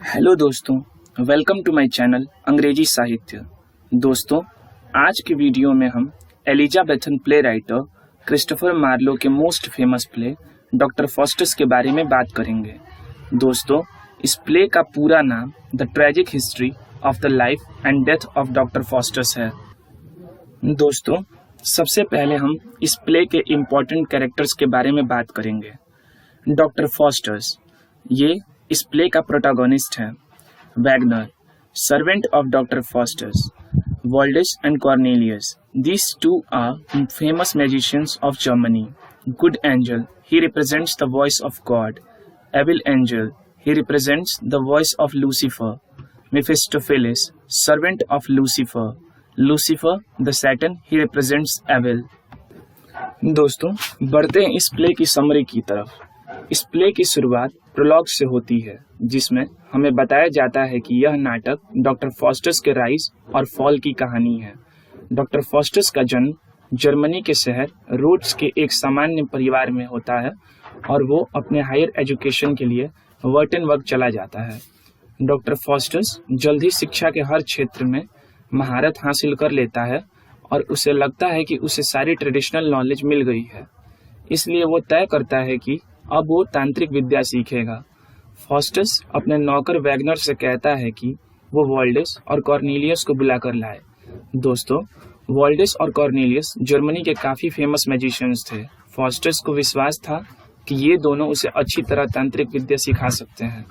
Hello दोस्तों, welcome to my channel अंग्रेजी साहित्य। दोस्तों, आज के वीडियो में हम Elizabethan play writer Christopher Marlowe के most famous play doctor Faustus के बारे में बात करेंगे। दोस्तों, इस प्ले का पूरा नाम the tragic history of the life and death of doctor Faustus है। दोस्तों, सबसे पहले हम इस प्ले के इम्पोर्टेंट कैरेक्टर्स के बारे में बात करेंगे। डॉक्टर फॉस्टस ये इस प्ले का प्रोटैगनिस्ट है। Wagner, servant of doctor Faustus, Valdes and Cornelius, these two are famous magicians of Germany. Good angel, he represents the voice of God. Evil angel, he represents the voice of Lucifer. Mephistopheles, servant of Lucifer. Lucifer, the Satan, he represents evil. दोस्तों, बढ़ते हैं इस play की summary की तरफ। इस play की शुरुआत प्रोलॉग से होती है, जिसमें हमें बताया जाता है कि यह नाटक डॉक्टर फॉस्टस के राइज और फॉल की कहानी है। डॉक्टर फॉस्टस का जन्म जर्मनी के शहर रोड्स के एक सामान्य परिवार में होता है और वो अपने हायर एजुकेशन के लिए वर्टेनबर्ग चला जाता है। डॉक्टर फॉस्टस जल्द ही शिक्षा के हर क्षेत्र में महारत हासिल कर लेता है और उसे लगता है कि उसे सारी ट्रेडिशनल नॉलेज मिल गई है, इसलिए वो तय करता है कि अब वो तांत्रिक विद्या सीखेगा। फॉस्टस अपने नौकर वैगनर से कहता है कि वो वॉल्डेस और कॉर्नेलियस को बुलाकर लाए। दोस्तों, वॉल्डेस और कॉर्नेलियस जर्मनी के काफ़ी फेमस मैजिशियंस थे। फॉस्टस को विश्वास था कि ये दोनों उसे अच्छी तरह तांत्रिक विद्या सिखा सकते हैं।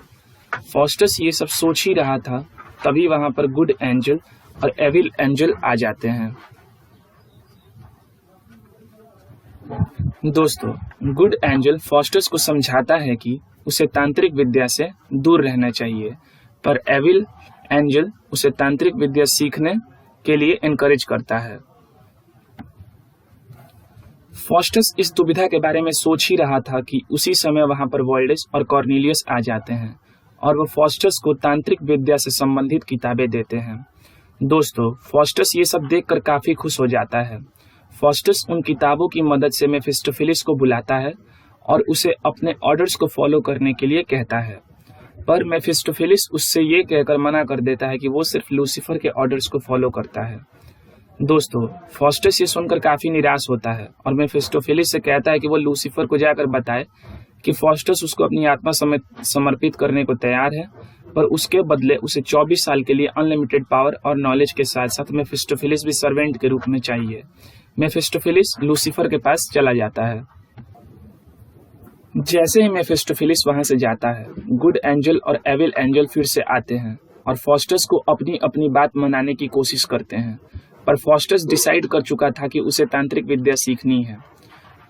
फॉस्टस ये सब सोच ही रहा था, तभी वहाँ पर गुड एंजल और एविल एंजल आ जाते हैं। दोस्तों, गुड एंजल फॉस्टस को समझाता है कि उसे तांत्रिक विद्या से दूर रहना चाहिए, पर एविल एंजल उसे तांत्रिक विद्या सीखने के लिए एनकरेज करता है। फॉस्टस इस दुविधा के बारे में सोच ही रहा था कि उसी समय वहां पर वॉल्डेस और कॉर्नेलियस आ जाते हैं और वो फॉस्टस को तांत्रिक विद्या से संबंधित किताबें देते हैं। दोस्तों, फॉस्टस ये सब देखकर काफी खुश हो जाता है। फॉस्टस उन किताबों की मदद से मेफिस्टोफेलिस को बुलाता है और उसे अपने ऑर्डर्स को फॉलो करने के लिए कहता है, पर मेफिस्टोफेलिस उससे ये कहकर मना कर देता है कि वो सिर्फ लूसीफर के ऑर्डर्स को फॉलो करता है। दोस्तों, फॉस्टस ये सुनकर काफी निराश होता है और मेफिस्टोफेलिस से कहता है कि वो लूसीफर को जाकर बताए कि फॉस्टस उसको अपनी आत्मा समर्पित करने को तैयार है, पर उसके बदले उसे 24 साल के लिए अनलिमिटेड पावर और नॉलेज के साथ साथ मेफिस्टोफेलिस भी सर्वेंट के रूप में चाहिए। मेफिस्टोफेलिस लूसीफर के पास चला जाता है। जैसे ही मेफिस्टोफेलिस वहां से जाता है, गुड एंजल और एविल एंजल फिर से आते हैं और फॉस्टस को अपनी अपनी बात मनाने की कोशिश करते हैं, पर फॉस्टस डिसाइड कर चुका था कि उसे तांत्रिक विद्या सीखनी है।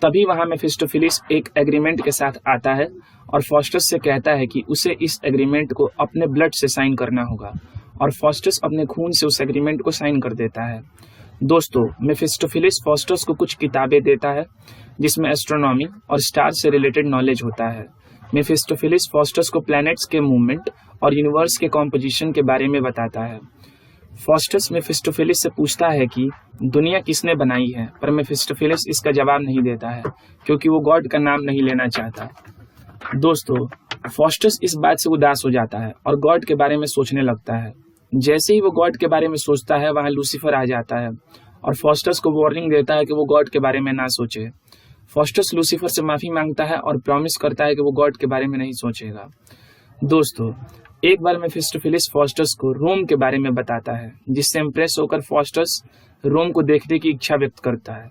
तभी वहां मेफिस्टोफेलिस एक एग्रीमेंट के साथ आता है और फॉस्टस से कहता है कि उसे इस एग्रीमेंट को अपने ब्लड से साइन करना होगा, और फॉस्टस अपने खून से उस एग्रीमेंट को साइन कर देता है। दोस्तों, मेफिस्टोफेलिस फॉस्टस को कुछ किताबें देता है जिसमें एस्ट्रोनॉमी और स्टार से रिलेटेड नॉलेज होता है। मेफिस्टोफेलिस फॉस्टस को प्लैनेट्स के मूवमेंट और यूनिवर्स के कॉम्पोजिशन के बारे में बताता है। फॉस्टस मेफिस्टोफेलिस से पूछता है कि दुनिया किसने बनाई है, पर मेफिस्टोफेलिस इसका जवाब नहीं देता है क्योंकि वो गॉड का नाम नहीं लेना चाहता। दोस्तों, फॉस्टस इस बात से उदास हो जाता है और गॉड के बारे में सोचने लगता है। जैसे ही वो गॉड के बारे में सोचता है, वहां लूसीफर आ जाता है और फॉस्टस को वार्निंग देता है कि वो गॉड के बारे में ना सोचे। फॉस्टस लूसीफर से माफी मांगता है और प्रॉमिस करता है कि वो गॉड के बारे में नहीं सोचेगा। दोस्तों, एक बार मेफिस्टोफेलिस फॉस्टस को रोम के बारे में बताता है, जिससे इम्प्रेस होकर फॉस्टस रोम को देखने की इच्छा व्यक्त करता है,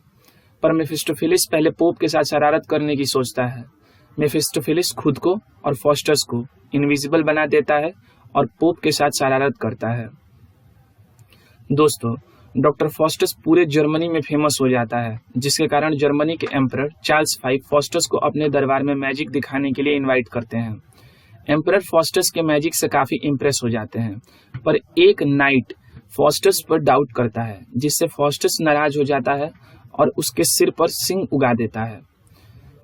पर मेफिस्टोफेलिस पहले पोप के साथ शरारत करने की सोचता है। मेफिस्टोफेलिस खुद को और फॉस्टस को इनविजिबल बना देता है और पोप के साथ शरारत करता है। दोस्तों, डॉक्टर फॉस्टस पूरे जर्मनी में फेमस हो जाता है, जिसके कारण जर्मनी के एम्परर चार्ल्स V फॉस्टस को अपने दरबार में मैजिक दिखाने के लिए इनवाइट करते हैं। एम्परर फॉस्टस के मैजिक से काफी इम्प्रेस हो जाते हैं, पर एक नाइट फॉस्टस पर डाउट करता है, जिससे फॉस्टस नाराज हो जाता है और उसके सिर पर सिंग उगा देता है।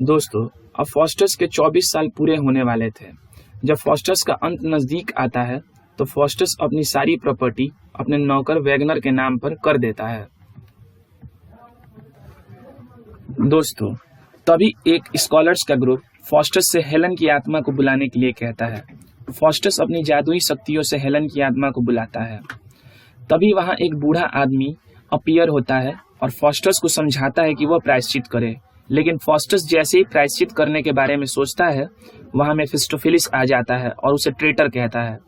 दोस्तों, अब फॉस्टस के 24 साल पूरे होने वाले थे। जब फॉस्टस का अंत नजदीक आता है तो फॉस्टस अपनी सारी प्रॉपर्टी अपने नौकर वैगनर के नाम पर कर देता है। दोस्तों, तभी एक स्कॉलर्स का ग्रुप फॉस्टस से हेलन की आत्मा को बुलाने के लिए कहता है। फॉस्टस अपनी जादुई शक्तियों से हेलन की आत्मा को बुलाता है। तभी वहां एक बूढ़ा आदमी अपीयर होता है और फॉस्टस को समझाता है कि वह प्रायश्चित करे। लेकिन फॉस्टस जैसे ही प्रायश्चित करने के बारे में सोचता है, वहां मेफिस्टोफेलिस आ जाता है और उसे ट्रेटर कहता है।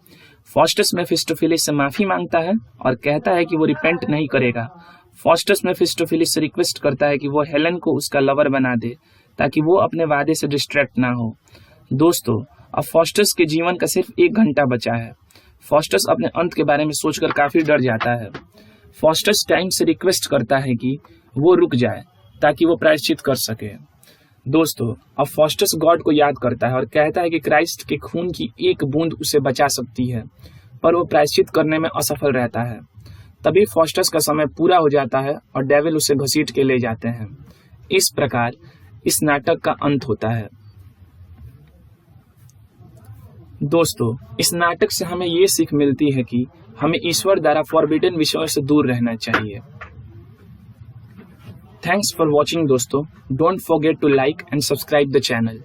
फॉस्टस मेफिस्टोफेलिस से माफी मांगता है और कहता है कि वो रिपेंट नहीं करेगा। फॉस्टस मेफिस्टोफेलिस से रिक्वेस्ट करता है कि वो हेलन को उसका लवर बना दे ताकि वो अपने वादे से डिस्ट्रैक्ट ना हो। दोस्तों, अब फॉस्टस के जीवन का सिर्फ 1 घंटा बचा है। फॉस्टस अपने अंत के बारे में सोचकर काफी डर जाता है। फॉस्टस टाइम से रिक्वेस्ट करता है कि वो रुक जाए ताकि वो प्रायश्चित कर सके। दोस्तों, अब फॉस्टस गॉड को याद करता है और कहता है कि क्राइस्ट के खून की 1 बूंद उसे बचा सकती है, पर वो प्रायश्चित करने में असफल रहता है। तभी फॉस्टस का समय पूरा हो जाता है और डेविल उसे घसीट के ले जाते हैं। इस प्रकार इस नाटक का अंत होता है। दोस्तों, इस नाटक से हमें ये सीख मिलती है कि हमें ईश्वर द्वारा फॉरबिडन विषयों से दूर रहना चाहिए। थैंक्स फॉर वॉचिंग दोस्तों। Don't forget to like and subscribe the channel.